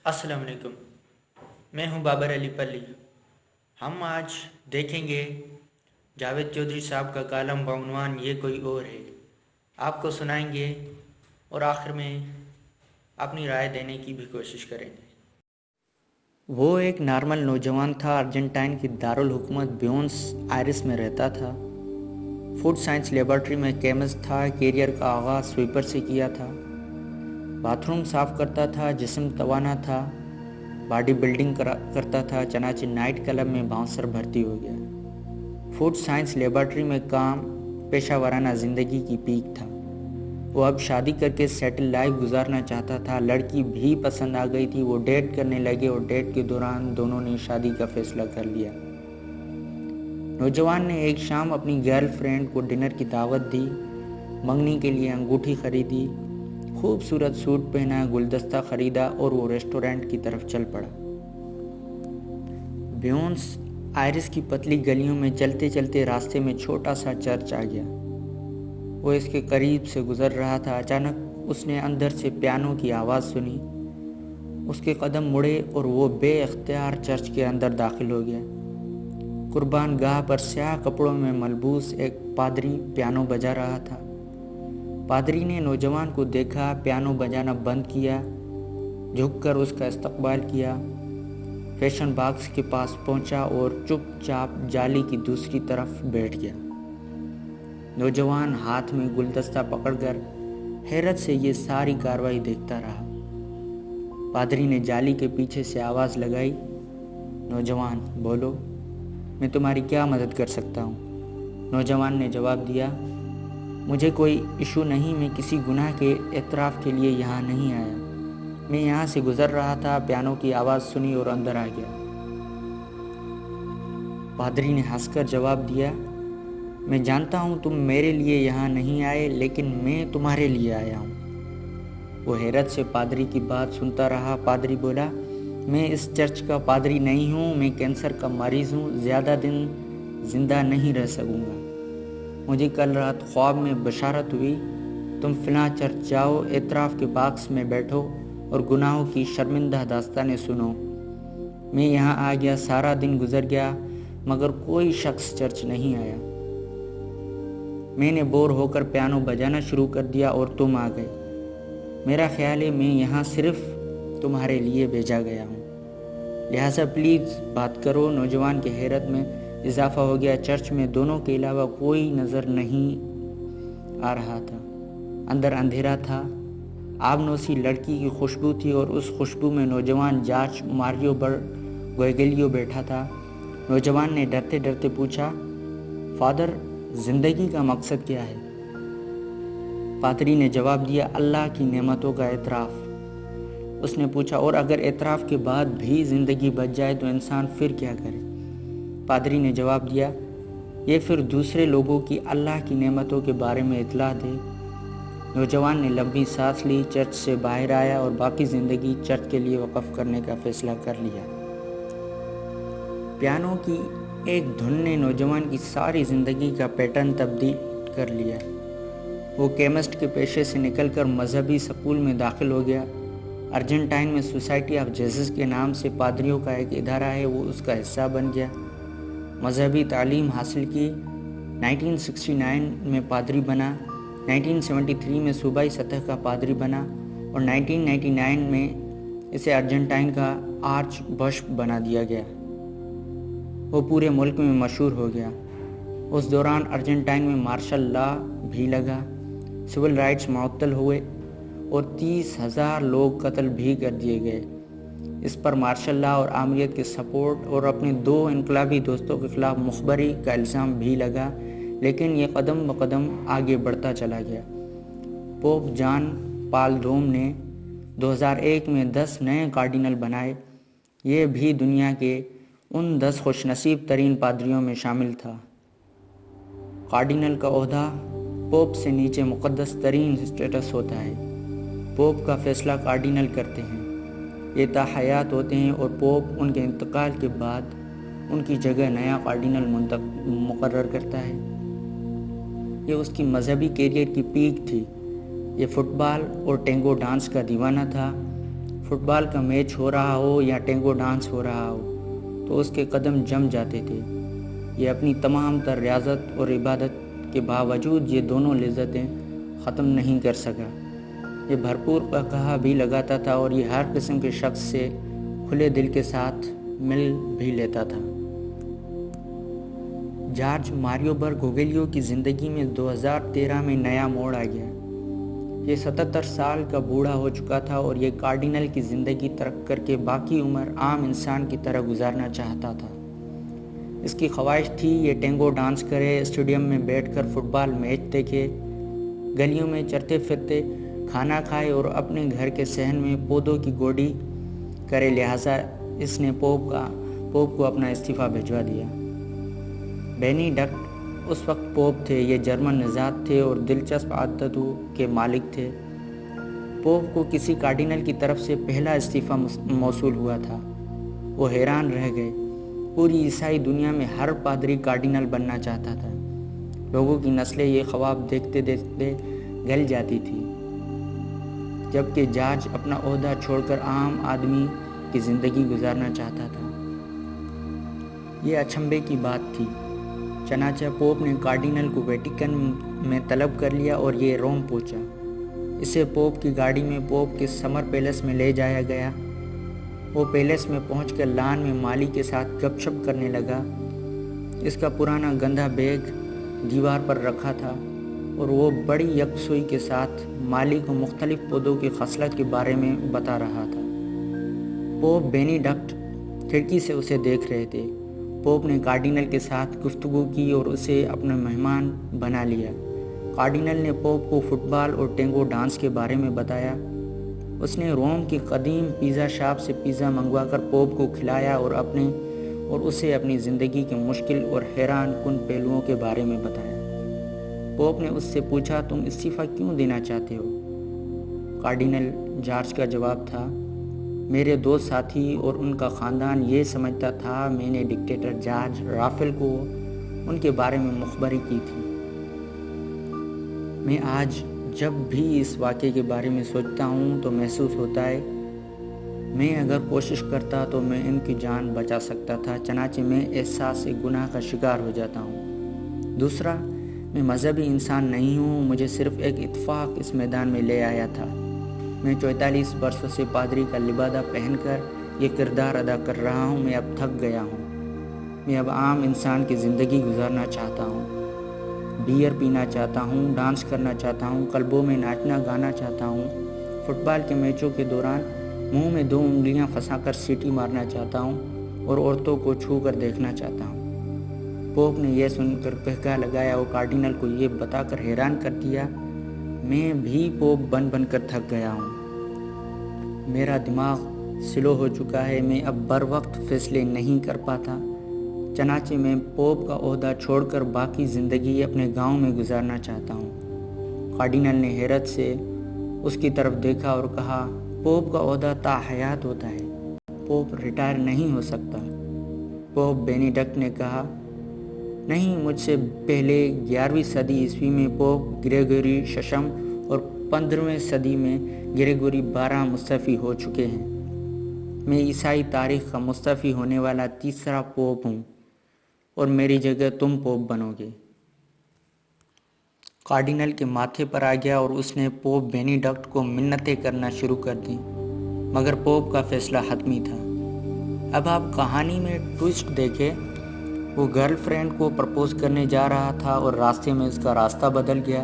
السلام علیکم، میں ہوں بابر علی پلی۔ ہم آج دیکھیں گے جاوید چودھری صاحب کا کالم بعنوان یہ کوئی اور ہے۔ آپ کو سنائیں گے اور آخر میں اپنی رائے دینے کی بھی کوشش کریں گے۔ وہ ایک نارمل نوجوان تھا، ارجنٹائن کی دارالحکومت بیونس آئرس میں رہتا تھا۔ فوڈ سائنس لیبارٹری میں کیمسٹ تھا۔ کیریئر کا آغاز سویپر سے کیا تھا۔ باتھ روم صاف کرتا تھا، جسم توانا تھا، باڈی بلڈنگ کرتا تھا، چنانچہ نائٹ کلب میں باؤنسر بھرتی ہو گیا۔ فوڈ سائنس لیبارٹری میں کام پیشہ ورانہ زندگی کی پیک تھا۔ وہ اب شادی کر کے سیٹل لائف گزارنا چاہتا تھا۔ لڑکی بھی پسند آ گئی تھی۔ وہ ڈیٹ کرنے لگے اور ڈیٹ کے دوران دونوں نے شادی کا فیصلہ کر لیا۔ نوجوان نے ایک شام اپنی گرل فرینڈ کو ڈنر کی دعوت دی، منگنی کے لیے انگوٹھی خریدی، خوبصورت سوٹ پہنا، گلدستہ خریدا اور وہ ریسٹورنٹ کی طرف چل پڑا۔ بیونس آئرس کی پتلی گلیوں میں چلتے چلتے راستے میں چھوٹا سا چرچ آ گیا۔ وہ اس کے قریب سے گزر رہا تھا۔ اچانک اس نے اندر سے پیانو کی آواز سنی۔ اس کے قدم مڑے اور وہ بے اختیار چرچ کے اندر داخل ہو گیا۔ قربان گاہ پر سیاہ کپڑوں میں ملبوس ایک پادری پیانو بجا رہا تھا۔ پادری نے نوجوان کو دیکھا، پیانو بجانا بند کیا، جھک کر اس کا استقبال کیا، فیشن باکس کے پاس پہنچا اور چپ چاپ جالی کی دوسری طرف بیٹھ گیا۔ نوجوان ہاتھ میں گلدستہ پکڑ کر حیرت سے یہ ساری کارروائی دیکھتا رہا۔ پادری نے جالی کے پیچھے سے آواز لگائی، نوجوان بولو، میں تمہاری کیا مدد کر سکتا ہوں؟ نوجوان نے جواب دیا، مجھے کوئی ایشو نہیں، میں کسی گناہ کے اعتراف کے لیے یہاں نہیں آیا، میں یہاں سے گزر رہا تھا، پیانو کی آواز سنی اور اندر آ گیا۔ پادری نے ہنس کر جواب دیا، میں جانتا ہوں تم میرے لیے یہاں نہیں آئے، لیکن میں تمہارے لیے آیا ہوں۔ وہ حیرت سے پادری کی بات سنتا رہا۔ پادری بولا، میں اس چرچ کا پادری نہیں ہوں، میں کینسر کا مریض ہوں، زیادہ دن زندہ نہیں رہ سکوں گا۔ مجھے کل رات خواب میں بشارت ہوئی، تم فلاں چرچ جاؤ، اعتراف کے باکس میں بیٹھو اور گناہوں کی شرمندہ داستانیں سنو۔ میں یہاں آ گیا، سارا دن گزر گیا، مگر کوئی شخص چرچ نہیں آیا۔ میں نے بور ہو کر پیانو بجانا شروع کر دیا اور تم آ گئے۔ میرا خیال ہے میں یہاں صرف تمہارے لیے بھیجا گیا ہوں، لہٰذا پلیز بات کرو۔ نوجوان کی حیرت میں اضافہ ہو گیا۔ چرچ میں دونوں کے علاوہ کوئی نظر نہیں آ رہا تھا۔ اندر اندھیرا تھا۔ آبنوسی لڑکی کی خوشبو تھی اور اس خوشبو میں نوجوان جارج ماریو گوئگلیو بیٹھا تھا۔ نوجوان نے ڈرتے ڈرتے پوچھا، فادر، زندگی کا مقصد کیا ہے؟ پادری نے جواب دیا، اللہ کی نعمتوں کا اعتراف۔ اس نے پوچھا، اور اگر اعتراف کے بعد بھی زندگی بچ جائے تو انسان پھر کیا کرے؟ پادری نے جواب دیا، یہ پھر دوسرے لوگوں کی اللہ کی نعمتوں کے بارے میں اطلاع دے۔ نوجوان نے لمبی سانس لی، چرچ سے باہر آیا اور باقی زندگی چرچ کے لیے وقف کرنے کا فیصلہ کر لیا۔ پیانو کی ایک دھن نے نوجوان کی ساری زندگی کا پیٹرن تبدیل کر لیا۔ وہ کیمسٹ کے پیشے سے نکل کر مذہبی سکول میں داخل ہو گیا۔ ارجنٹائن میں سوسائٹی آف جیزس کے نام سے پادریوں کا ایک ادارہ ہے، وہ اس کا حصہ بن گیا۔ مذہبی تعلیم حاصل کی، 1969 میں پادری بنا، 1973 میں صوبائی سطح کا پادری بنا اور 1999 میں اسے ارجنٹائن کا آرچ بشپ بنا دیا گیا۔ وہ پورے ملک میں مشہور ہو گیا۔ اس دوران ارجنٹائن میں مارشل لا بھی لگا، سول رائٹس معطل ہوئے اور 30,000 لوگ قتل بھی کر دیے گئے۔ اس پر مارشل لا اور آمریت کے سپورٹ اور اپنے 2 انقلابی دوستوں کے خلاف مخبری کا الزام بھی لگا، لیکن یہ قدم بقدم آگے بڑھتا چلا گیا۔ پوپ جان پال دوم نے 2001 میں 10 نئے کارڈینل بنائے۔ یہ بھی دنیا کے ان 10 خوش نصیب ترین پادریوں میں شامل تھا۔ کارڈینل کا عہدہ پوپ سے نیچے مقدس ترین اسٹیٹس ہوتا ہے۔ پوپ کا فیصلہ کارڈینل کرتے ہیں، یہ تا حیات ہوتے ہیں اور پوپ ان کے انتقال کے بعد ان کی جگہ نیا کارڈینل مقرر کرتا ہے۔ یہ اس کی مذہبی کیریئر کی پیک تھی۔ یہ فٹ بال اور ٹینگو ڈانس کا دیوانہ تھا۔ فٹ بال کا میچ ہو رہا ہو یا ٹینگو ڈانس ہو رہا ہو تو اس کے قدم جم جاتے تھے۔ یہ اپنی تمام تر ریاضت اور عبادت کے باوجود یہ دونوں لذتیں ختم نہیں کر سکا۔ یہ بھرپور کہا بھی لگاتا تھا اور یہ ہر قسم کے شخص سے کھلے دل کے ساتھ مل بھی لیتا تھا۔ جارج ماریو برگوگیلیو کی زندگی میں 2013 میں نیا موڑ آ گیا۔ یہ 77 سال کا بوڑھا ہو چکا تھا اور یہ کارڈینل کی زندگی ترک کر کے باقی عمر عام انسان کی طرح گزارنا چاہتا تھا۔ اس کی خواہش تھی یہ ٹینگو ڈانس کرے، اسٹیڈیم میں بیٹھ کر فٹ بال میچ دیکھے، گلیوں میں چرتے پھرتے کھانا کھائے اور اپنے گھر کے صحن میں پودوں کی گوڈی کرے۔ لہٰذا اس نے پوپ کو اپنا استعفیٰ بھجوا دیا۔ بینی ڈکٹ اس وقت پوپ تھے۔ یہ جرمن نژاد تھے اور دلچسپ عادتوں کے مالک تھے۔ پوپ کو کسی کارڈینل کی طرف سے پہلا استعفیٰ موصول ہوا تھا۔ وہ حیران رہ گئے۔ پوری عیسائی دنیا میں ہر پادری کارڈینل بننا چاہتا تھا۔ لوگوں کی نسلیں یہ خواب دیکھتے دیکھتے گل جاتی تھی، جبکہ جارج اپنا عہدہ چھوڑ کر عام آدمی کی زندگی گزارنا چاہتا تھا۔ یہ اچنبھے کی بات تھی۔ چنانچہ پوپ نے کارڈینل کو ویٹیکن میں طلب کر لیا اور یہ روم پہنچا۔ اسے پوپ کی گاڑی میں پوپ کے سمر پیلس میں لے جایا گیا۔ وہ پیلس میں پہنچ کر لان میں مالی کے ساتھ گپ شپ کرنے لگا۔ اس کا پرانا گندھا بیگ دیوار پر رکھا تھا اور وہ بڑی یکسوئی کے ساتھ مالی کو مختلف پودوں کی خصلت کے بارے میں بتا رہا تھا۔ پوپ بینی ڈکٹ کھڑکی سے اسے دیکھ رہے تھے۔ پوپ نے کارڈینل کے ساتھ گفتگو کی اور اسے اپنا مہمان بنا لیا۔ کارڈینل نے پوپ کو فٹ بال اور ٹینگو ڈانس کے بارے میں بتایا۔ اس نے روم کی قدیم پیزا شاپ سے پیزا منگوا کر پوپ کو کھلایا اور اسے اپنی زندگی کے مشکل اور حیران کن پہلوؤں کے بارے میں بتایا۔ پوپ نے اس سے پوچھا، تم استعفیٰ کیوں دینا چاہتے ہو؟ کارڈینل جارج کا جواب تھا، میرے دو ساتھی اور ان کا خاندان یہ سمجھتا تھا میں نے ڈکٹیٹر جارج رافیل کو ان کے بارے میں مخبری کی تھی۔ میں آج جب بھی اس واقعے کے بارے میں سوچتا ہوں تو محسوس ہوتا ہے میں اگر کوشش کرتا تو میں ان کی جان بچا سکتا تھا، چنانچہ میں احساس گناہ کا شکار ہو جاتا ہوں۔ دوسرا، میں مذہبی انسان نہیں ہوں، مجھے صرف ایک اتفاق اس میدان میں لے آیا تھا۔ میں 44 برسوں سے پادری کا لبادہ پہن کر یہ کردار ادا کر رہا ہوں۔ میں اب تھک گیا ہوں۔ میں اب عام انسان کی زندگی گزارنا چاہتا ہوں، بیئر پینا چاہتا ہوں، ڈانس کرنا چاہتا ہوں، کلبوں میں ناچنا گانا چاہتا ہوں، فٹ بال کے میچوں کے دوران منہ میں 2 انگلیاں پھنسا کر سیٹی مارنا چاہتا ہوں اور عورتوں کو چھو کر دیکھنا چاہتا ہوں۔ پوپ نے یہ سن کر قہقہ لگایا اور کارڈینل کو یہ بتا کر حیران کر دیا، میں بھی پوپ بن کر تھک گیا ہوں۔ میرا دماغ سلو ہو چکا ہے، میں اب بر وقت فیصلے نہیں کر پاتا، چنانچہ میں پوپ کا عہدہ چھوڑ کر باقی زندگی اپنے گاؤں میں گزارنا چاہتا ہوں۔ کارڈینل نے حیرت سے اس کی طرف دیکھا اور کہا، پوپ کا عہدہ تا حیات ہوتا ہے، پوپ ریٹائر نہیں ہو سکتا۔ پوپ بینی ڈکٹ نے کہا، نہیں، مجھ سے پہلے 11ویں صدی عیسوی میں پوپ گریگوری ششم اور 15ویں صدی میں گریگوری 12 مستعفی ہو چکے ہیں۔ میں عیسائی تاریخ کا مستعفی ہونے والا تیسرا پوپ ہوں اور میری جگہ تم پوپ بنو گے۔ کارڈینل کے ماتھے پر آ گیا اور اس نے پوپ بینی ڈکٹ کو منتیں کرنا شروع کر دیں، مگر پوپ کا فیصلہ حتمی تھا۔ اب آپ کہانی میں ٹوئسٹ دیکھیں، وہ گرل فرینڈ کو پرپوز کرنے جا رہا تھا اور راستے میں اس کا راستہ بدل گیا۔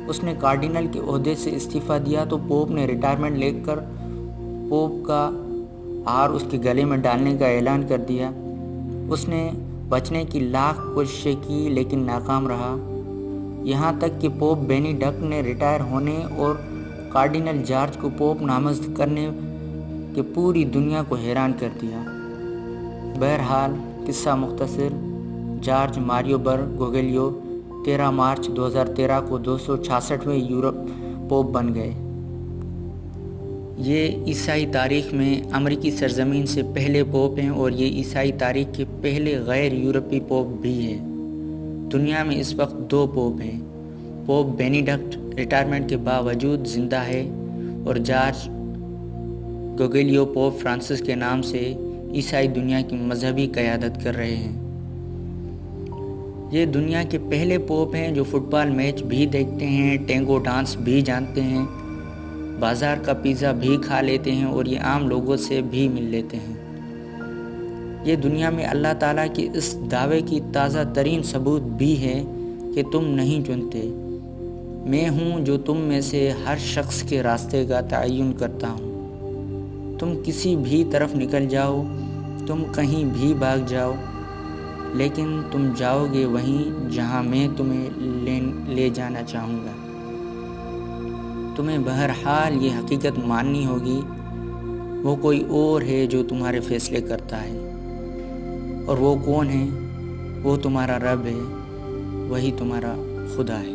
اس نے کارڈینل کے عہدے سے استعفیٰ دیا تو پوپ نے ریٹائرمنٹ لے کر پوپ کا ہار اس کے گلے میں ڈالنے کا اعلان کر دیا۔ اس نے بچنے کی لاکھ کوششیں کی لیکن ناکام رہا، یہاں تک کہ پوپ بینی ڈکٹ نے ریٹائر ہونے اور کارڈینل جارج کو پوپ نامزد کرنے کے پوری دنیا کو حیران کر دیا۔ بہرحال قصہ مختصر، جارج ماریو برگوگیلیو 13 مارچ 2013 کو 266ویں یورپ پوپ بن گئے۔ یہ عیسائی تاریخ میں امریکی سرزمین سے پہلے پوپ ہیں اور یہ عیسائی تاریخ کے پہلے غیر یورپی پوپ بھی ہیں۔ دنیا میں اس وقت 2 پوپ ہیں۔ پوپ بینی ڈکٹ ریٹائرمنٹ کے باوجود زندہ ہے اور جارج گوگلیو پوپ فرانسس کے نام سے عیسائی دنیا کی مذہبی قیادت کر رہے ہیں۔ یہ دنیا کے پہلے پوپ ہیں جو فٹ بال میچ بھی دیکھتے ہیں، ٹینگو ڈانس بھی جانتے ہیں، بازار کا پیزا بھی کھا لیتے ہیں اور یہ عام لوگوں سے بھی مل لیتے ہیں۔ یہ دنیا میں اللہ تعالیٰ کے اس دعوے کی تازہ ترین ثبوت بھی ہے کہ تم نہیں چنتے، میں ہوں جو تم میں سے ہر شخص کے راستے کا تعین کرتا ہوں۔ تم کسی بھی طرف نکل جاؤ، تم کہیں بھی بھاگ جاؤ، لیکن تم جاؤ گے وہیں جہاں میں تمہیں لے جانا چاہوں گا۔ تمہیں بہرحال یہ حقیقت ماننی ہوگی، وہ کوئی اور ہے جو تمہارے فیصلے کرتا ہے، اور وہ کون ہے؟ وہ تمہارا رب ہے، وہی تمہارا خدا ہے۔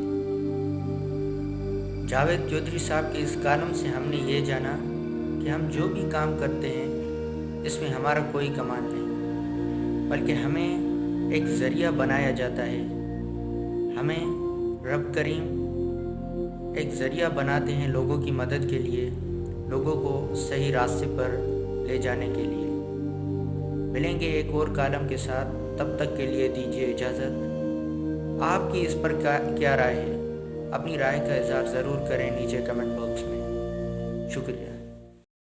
جاوید چودھری صاحب کے اس کالم سے ہم نے یہ جانا کہ ہم جو بھی کام کرتے ہیں اس میں ہمارا کوئی کمال نہیں، بلکہ ہمیں ایک ذریعہ بنایا جاتا ہے۔ ہمیں رب کریم ایک ذریعہ بناتے ہیں لوگوں کی مدد کے لیے، لوگوں کو صحیح راستے پر لے جانے کے لیے۔ ملیں گے ایک اور کالم کے ساتھ، تب تک کے لیے دیجیے اجازت۔ آپ کی اس پر کیا رائے ہے؟ اپنی رائے کا اظہار ضرور کریں نیچے کمنٹ باکس میں۔ شکریہ۔